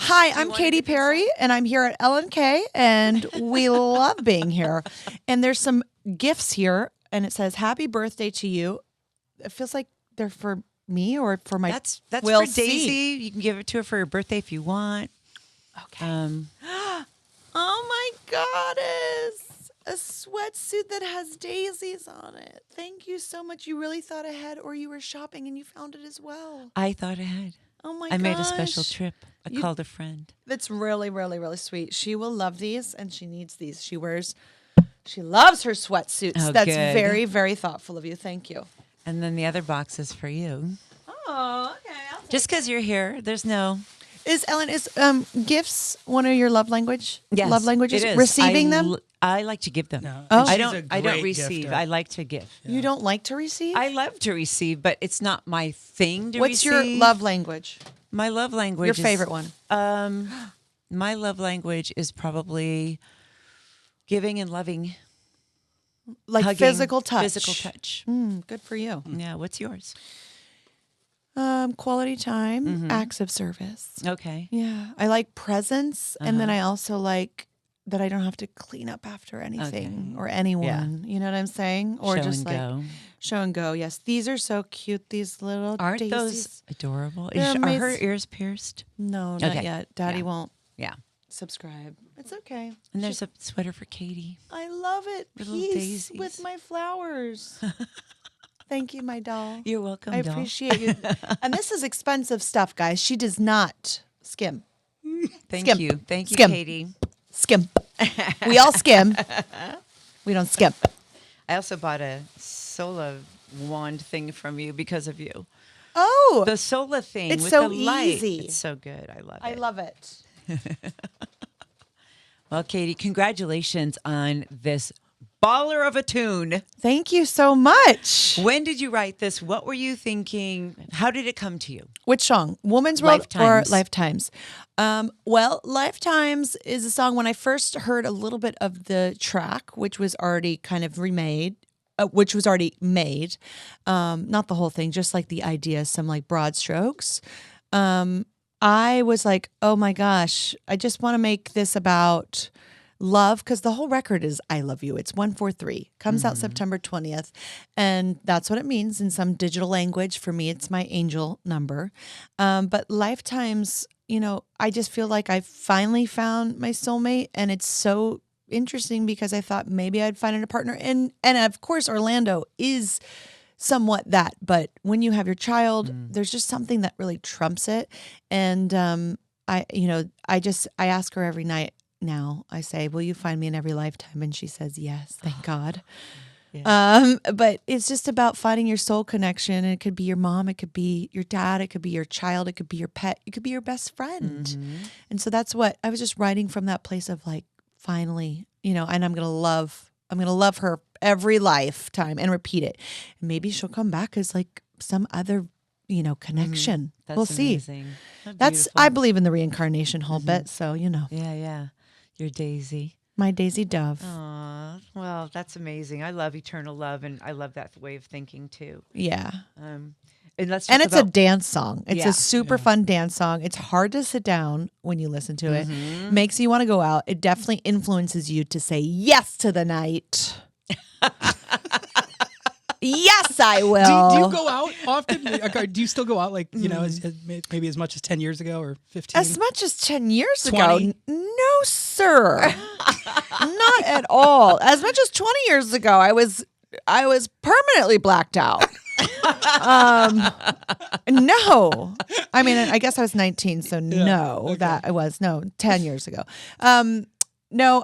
Hi, I'm Katy Perry, and I'm here at L&K, and we love being here. And there's some gifts here, and it says, "Happy birthday to you." It feels like they're for me or for my. That's we'll for Daisy. see. You can give it to her for her birthday if you want. Okay. Oh my goddess! A sweatsuit that has daisies on it. Thank you so much. You really thought ahead, or you were shopping and you found it as well. I thought ahead. Oh my I gosh. made a special trip. I called a friend. That's really, really, really sweet. She will love these, and she needs these. She loves her sweatsuits. Oh, That's good. very, very thoughtful of you. Thank you. And then the other box is for you. Oh, okay. Just because you're here, there's no... Is gifts one of your love languages? Yes, Love languages? it is. Receiving them? I like to give them. No, Oh. and I she's don't. a I don't great receive. gifter. I like to give. You don't like to receive? I love to receive, but it's not my thing to What's receive. your love language? My love language. Your favorite one? My love language is probably giving and loving. Like Hugging, physical touch. Physical touch. Good for you. Yeah. What's yours? Quality time, acts of service. Okay. Yeah. I like presents, and then I also like that I don't have to clean up after anything or anyone. You know what I'm saying? Or Show just and like go. show and go. Yes. These are so cute, these little Aren't daisies. those adorable? They're Are her amazing. ears pierced? No, not Okay. yet. Daddy Yeah. won't Yeah. subscribe. It's okay. And there's a sweater for Katy. I love it. Little Peace daisies. with my flowers. Thank you, my doll. You're welcome, I doll. appreciate you. And this is expensive stuff, guys. She does not skim. Thank Skim. you. Thank you, Skim. Katy. Skim. We all skim. We don't skip. I also bought a Sola wand thing from you because of you. Oh, The Sola thing It's with so the light. easy. It's so good. I love it. I love it. Well, Katy, congratulations on this baller of a tune. Thank you so much. When did you write this? What were you thinking? How did it come to you? Which song? Woman's World or Lifetimes. Lifetimes? Well, Lifetimes is a song when I first heard a little bit of the track, which was already kind of remade, which was already made. Not the whole thing, just like the idea, some like broad strokes. I was like, oh my gosh, I just want to make this about love, because the whole record is I Love You. It's 143. Comes out September 20th. And that's what it means in some digital language. For me, it's my angel number. But Lifetimes, I just feel like I finally found my soulmate. And it's so interesting because I thought maybe I'd find a partner. And of course, Orlando is somewhat that. But when you have your child, there's just something that really trumps it. And I ask her every night, now I say, will you find me in every lifetime? And she says, yes, thank God. Yeah. But it's just about finding your soul connection. And it could be your mom. It could be your dad. It could be your child. It could be your pet. It could be your best friend. And so that's what I was just writing from, that place of like, finally, and I'm going to love her every lifetime and repeat it. And maybe she'll come back as like some other, connection. That's we'll see. amazing. How That's, beautiful. I believe in the reincarnation whole bit. So, Yeah, yeah. Your Daisy. my Daisy Dove. Aw, well, that's amazing. I love eternal love, and I love that way of thinking too. Yeah. And let's And talk it's a about, dance song. It's Yeah. a super fun dance song. It's hard to sit down when you listen to it. Mm-hmm. Makes you want to go out. It definitely influences you to say yes to the night. Yes, I will. Do you go out often? Like, do you still go out maybe as much as 10 years ago or 15? As much as 10 years 20? ago? No, sir. Not at all. As much as 20 years ago, I was permanently blacked out. No. I mean, I guess I was 19, so no, okay. that I was 10 years ago. No,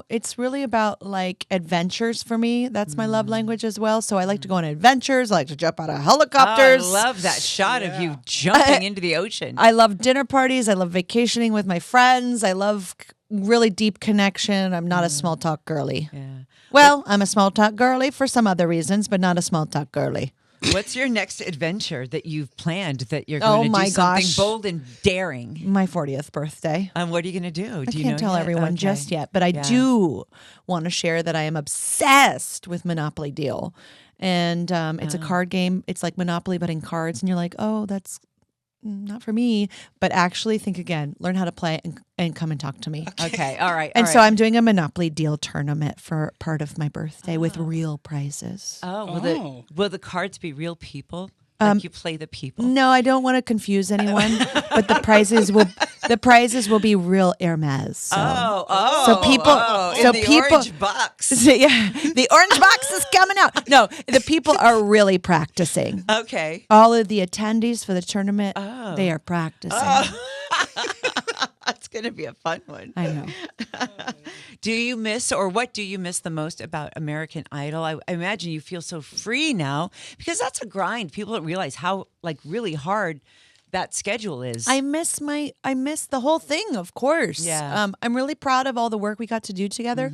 it's really about like adventures for me. That's my love language as well. So I like to go on adventures. I like to jump out of helicopters. I love that shot of you jumping into the ocean. I love dinner parties. I love vacationing with my friends. I love really deep connection. I'm not a small talk girly. Yeah. Well, I'm a small talk girly for some other reasons, but not a small talk girly. What's your next adventure that you've planned that you're Oh going to my do something gosh. bold and daring? My 40th birthday. And what are you going to do? I Do you can't know tell yet? everyone Okay. just yet, but I do want to share that I am obsessed with Monopoly Deal. And it's a card game. It's like Monopoly, but in cards. And you're like, oh, that's not for me. But actually, think again. Learn how to play and come and talk to me. Okay. All right. And so I'm doing a Monopoly deal tournament for part of my birthday with real prizes. Will the cards be real people? Like you play the people? No, I don't want to confuse anyone, but the prizes will be real Hermes. So. So in the orange box. So, yeah, the orange box is coming out. No, the people are really practicing. Okay. All of the attendees for the tournament, they are practicing. That's going to be a fun one. I know. Do you miss, or what do you miss the most about American Idol? I imagine you feel so free now because that's a grind. People don't realize how really hard that schedule is. I miss the whole thing, of course. Yeah. I'm really proud of all the work we got to do together.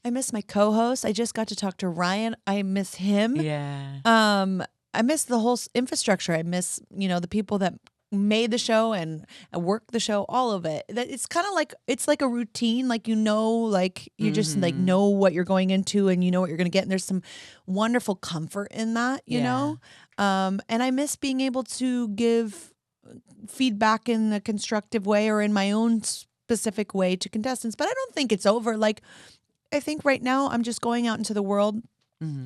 I miss my co-host. I just got to talk to Ryan. I miss him. Yeah. I miss the whole infrastructure. I miss, the people that made the show and worked the show, all of it. That it's kind of like, it's like a routine. Like, you just like know what you're going into and you know what you're going to get. And there's some wonderful comfort in that, you know? And I miss being able to give feedback in a constructive way or in my own specific way to contestants. But I don't think it's over. Like, I think right now I'm just going out into the world.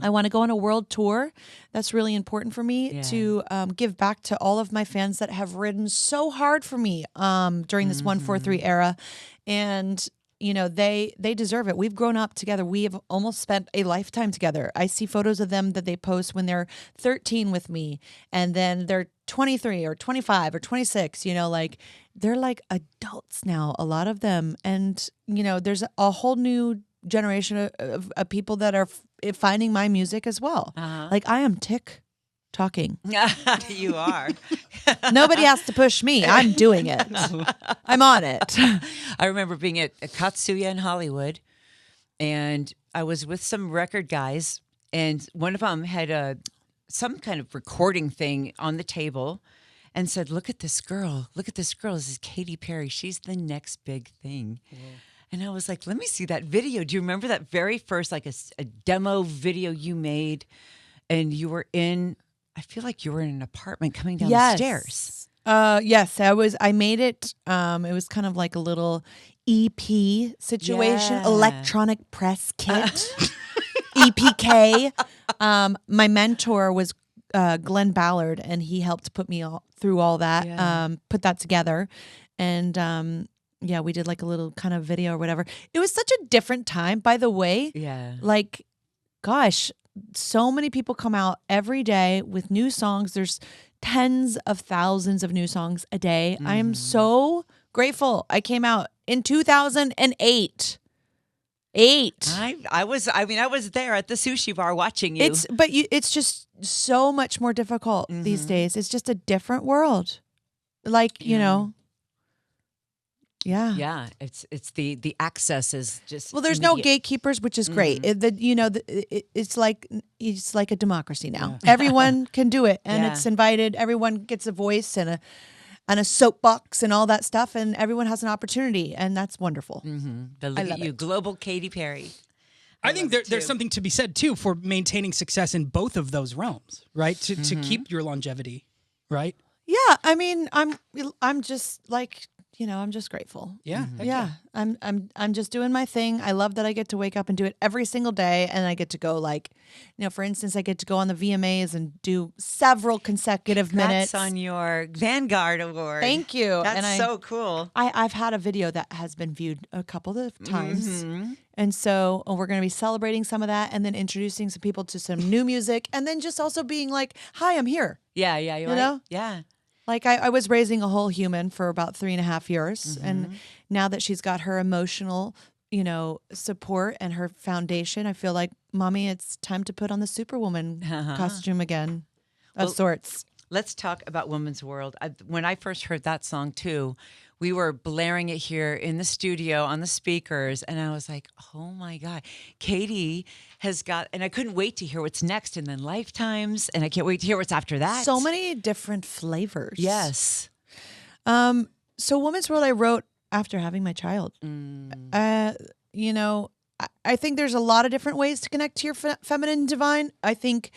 I want to go on a world tour. That's really important for me to give back to all of my fans that have ridden so hard for me during this 143 era. And, they deserve it. We've grown up together. We have almost spent a lifetime together. I see photos of them that they post when they're 13 with me and then they're 23 or 25 or 26, they're like adults now, a lot of them. And, there's a whole new generation of people that are finding my music as well. Like I am talking. You are. Nobody has to push me. I'm doing it. I'm on it. I remember being at Katsuya in Hollywood, and I was with some record guys, and one of them had some kind of recording thing on the table and said, look at this girl. This is Katy Perry. She's the next big thing. Whoa. And I was like, let me see that video. Do you remember that very first, like a demo video you made? And you were I feel like you were in an apartment coming down the stairs. Yes, I made it. It was kind of like a little EP situation, electronic press kit, EPK. My mentor was Glenn Ballard, and he helped put me through all that, put that together. And, we did like a little kind of video or whatever. It was such a different time, by the way. Yeah. Like, gosh, so many people come out every day with new songs. There's tens of thousands of new songs a day. I am so grateful. I came out in 2008. I was there at the sushi bar watching you. It's just so much more difficult these days. It's just a different world. Like, Yeah, it's the access is just there's immediate. no gatekeepers, which is great. It's like a democracy now. Everyone can do it, and it's invited. Everyone gets a voice and a soapbox and all that stuff, and everyone has an opportunity, and that's wonderful. But look at you, global Katy Perry. I think there's something to be said too for maintaining success in both of those realms, right? To keep your longevity, right? Yeah, I mean, I'm just like. I'm just grateful. Yeah. Yeah. I'm just doing my thing. I love that I get to wake up and do it every single day. And I get to go for instance, I get to go on the VMAs and do several consecutive minutes. That's on your Vanguard Award. Thank you. That's so cool. I've had a video that has been viewed a couple of times. And so we're going to be celebrating some of that and then introducing some people to some new music. And then just also being like, hi, I'm here. Yeah. You know? Yeah. Like I was raising a whole human for about 3.5 years. And now that she's got her emotional, support and her foundation, I feel like, Mommy, it's time to put on the Superwoman costume again of sorts. Let's talk about Woman's World. When I first heard that song too, we were blaring it here in the studio on the speakers, and I was like, oh my God, Katy has got, and I couldn't wait to hear what's next, and then Lifetimes, and I can't wait to hear what's after that. So many different flavors. Yes. So Woman's World I wrote after having my child. I think there's a lot of different ways to connect to your feminine divine. I think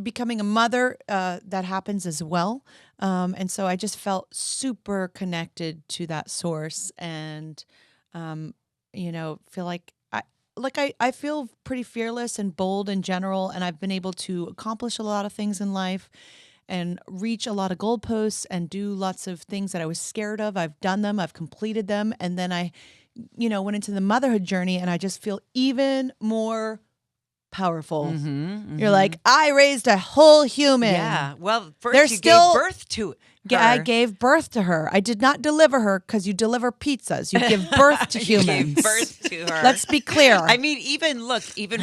becoming a mother, that happens as well. And so I just felt super connected to that source, and feel I feel pretty fearless and bold in general, and I've been able to accomplish a lot of things in life and reach a lot of goalposts and do lots of things that I was scared of. I've done them, I've completed them, and then I went into the motherhood journey, and I just feel even more powerful. You're like, I raised a whole human. Yeah. Well, first There's you still- gave birth to her. I gave birth to her. I did not deliver her, because you deliver pizzas. You give birth to You humans. gave birth to her. Let's be clear. I mean, even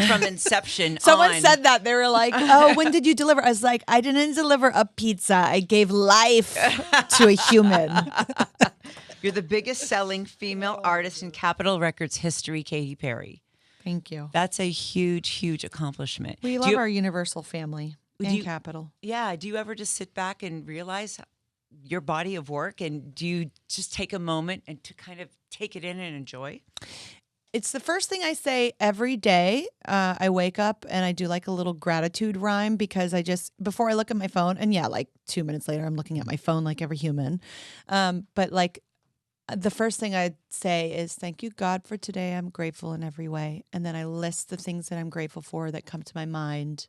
from inception Someone on. said that. They were like, oh, when did you deliver? I was like, I didn't deliver a pizza. I gave life to a human. You're the biggest selling female artist in Capitol Records history, Katy Perry. Thank you. That's a huge, huge accomplishment. We love our universal family and Capital. Yeah. Do you ever just sit back and realize your body of work, and do you just take a moment and to kind of take it in and enjoy? It's the first thing I say every day. I wake up and I do like a little gratitude rhyme, because before I look at my phone, and like 2 minutes later, I'm looking at my phone like every human. But like the first thing I'd say is, thank you, God, for today. I'm grateful in every way. And then I list the things that I'm grateful for that come to my mind.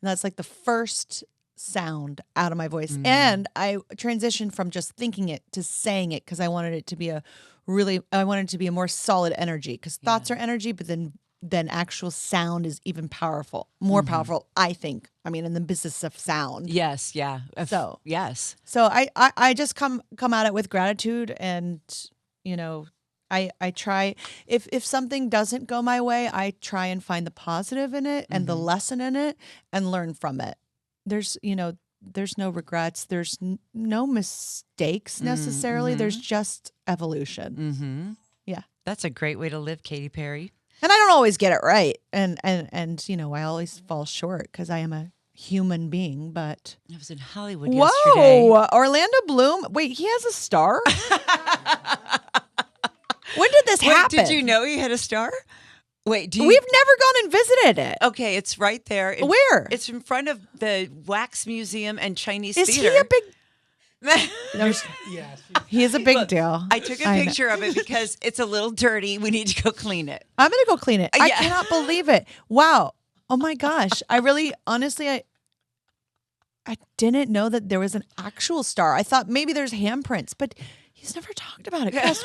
And that's like the first sound out of my voice. And I transitioned from just thinking it to saying it, because I wanted it to be a more solid energy, because thoughts are energy, but then actual sound is even more powerful, I think. I mean, in the business of sound. Yes. Yeah. Yes. So I just come at it with gratitude, and I try, if something doesn't go my way, I try and find the positive in it and the lesson in it and learn from it. There's no regrets. There's no mistakes necessarily. There's just evolution. Yeah. That's a great way to live, Katy Perry. And I don't always get it right. And I always fall short, because I am a human being, but. I was in Hollywood yesterday. Whoa, Orlando Bloom. Wait, he has a star? When did this happen? Did you know he had a star? Wait, We've never gone and visited it. Okay, it's right there. Where? It's in front of the Wax Museum and Chinese Is Theater. he a big? Yes. He is a big deal. I took a picture of it because it's a little dirty. We need to go clean it. I'm going to go clean it. I Yeah. cannot believe it. Wow. Oh my gosh. I really, honestly, I didn't know that there was an actual star. I thought maybe there's handprints, but he's never talked about it. Gosh,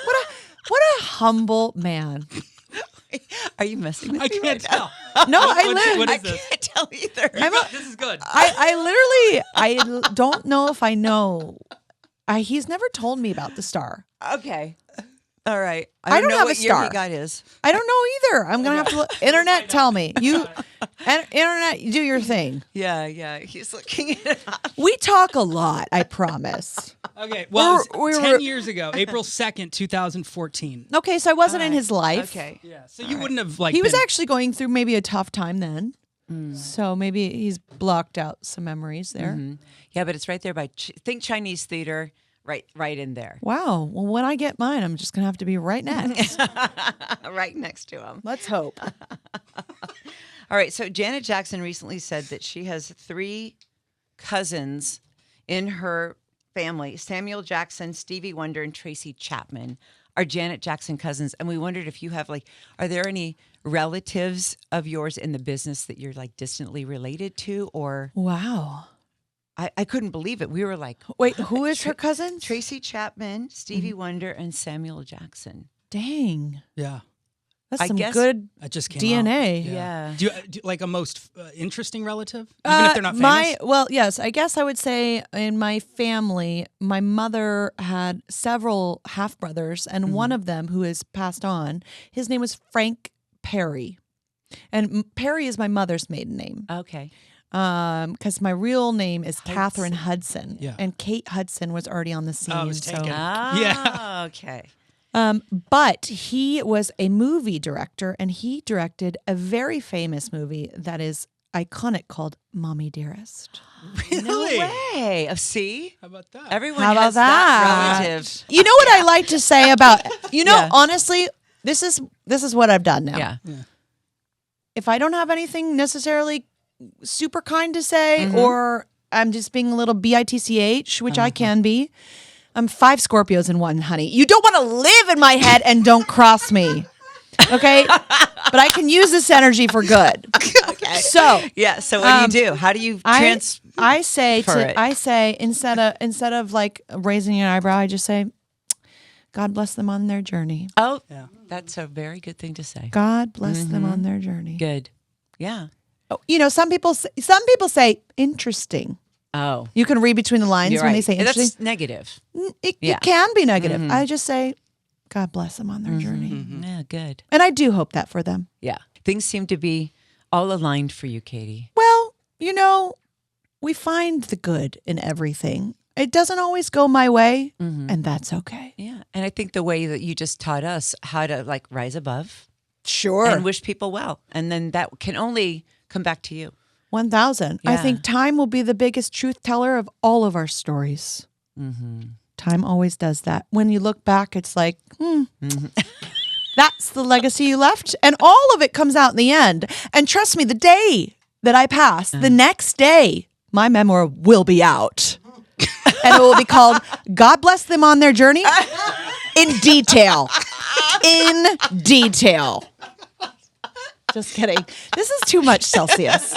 what a humble man. Are you messing with I me can't right tell. No, What I is this? can't tell either. This is good. I don't know if I know. He's never told me about the star. Okay. All right. I don't know have what a year star. he got his. I don't know either. I'm going to have to look. Internet, tell me. Internet, do your thing. Yeah. He's looking it up. We talk a lot, I promise. Okay. Well, it was We're- 10 years ago, April 2nd, 2014. Okay, so I wasn't in his life. Okay. Yeah. So you wouldn't have like. He was been- actually going through maybe a tough time then. So maybe he's blocked out some memories there. Yeah, but it's right there by think Chinese Theater, right in there. Wow. Well, when I get mine, I'm just going to have to be right next. Right next to him. Let's hope. All right, so Janet Jackson recently said that she has 3 cousins in her family. Samuel Jackson, Stevie Wonder, and Tracy Chapman are Janet Jackson cousins. And we wondered if you have are there any relatives of yours in the business that you're distantly related to? Or Wow. I couldn't believe it. We were like, Wait, who is her cousin? Tracy Chapman, Stevie Wonder, and Samuel Jackson. Dang. Yeah. That's I some guess- good I just came DNA. out. Yeah. Do you like a most interesting relative, even if they're not famous? Well, yes, I guess I would say in my family, my mother had several half brothers, and one of them who has passed on, his name was Frank Perry, and Perry is my mother's maiden name. Okay. Because my real name is Catherine Hudson, Yeah. and Kate Hudson was already on the scene. Oh, it was taken. Ah, okay. But he was a movie director, and he directed a very famous movie that is iconic called Mommy Dearest. No way. See? How about that? Everyone How about has that that? relative. You know what I like to say about, Yeah. honestly, this is what I've done now. Yeah. If I don't have anything necessarily super kind to say, or I'm just being a little bitch, which I can be. I'm 5 Scorpios in one, honey. You don't want to live in my head and don't cross me. Okay? But I can use this energy for good. Okay. So So what do you do? How do you I say instead of like raising an eyebrow, I just say, God bless them on their journey. Oh, yeah. That's a very good thing to say. God bless them on their journey. Good. Yeah. You know, some people say interesting. Oh. You can read between the lines You're when right. they say interesting. That's negative. It can be negative. I just say, God bless them on their journey. Yeah, good. And I do hope that for them. Yeah. Things seem to be all aligned for you, Katy. Well, you know, we find the good in everything. It doesn't always go my way, and that's okay. Yeah. And I think the way that you just taught us how to like rise above. Sure. And wish people well. And then that can only come back to you. 1,000. I Yeah. think time will be the biggest truth teller of all of our stories. Time always does that. When you look back, it's like, that's the legacy you left. And all of it comes out in the end. And trust me, the day that I pass, the next day, my memoir will be out. And it will be called God Bless Them on Their Journey in detail. In detail. Just kidding. This is too much Celsius.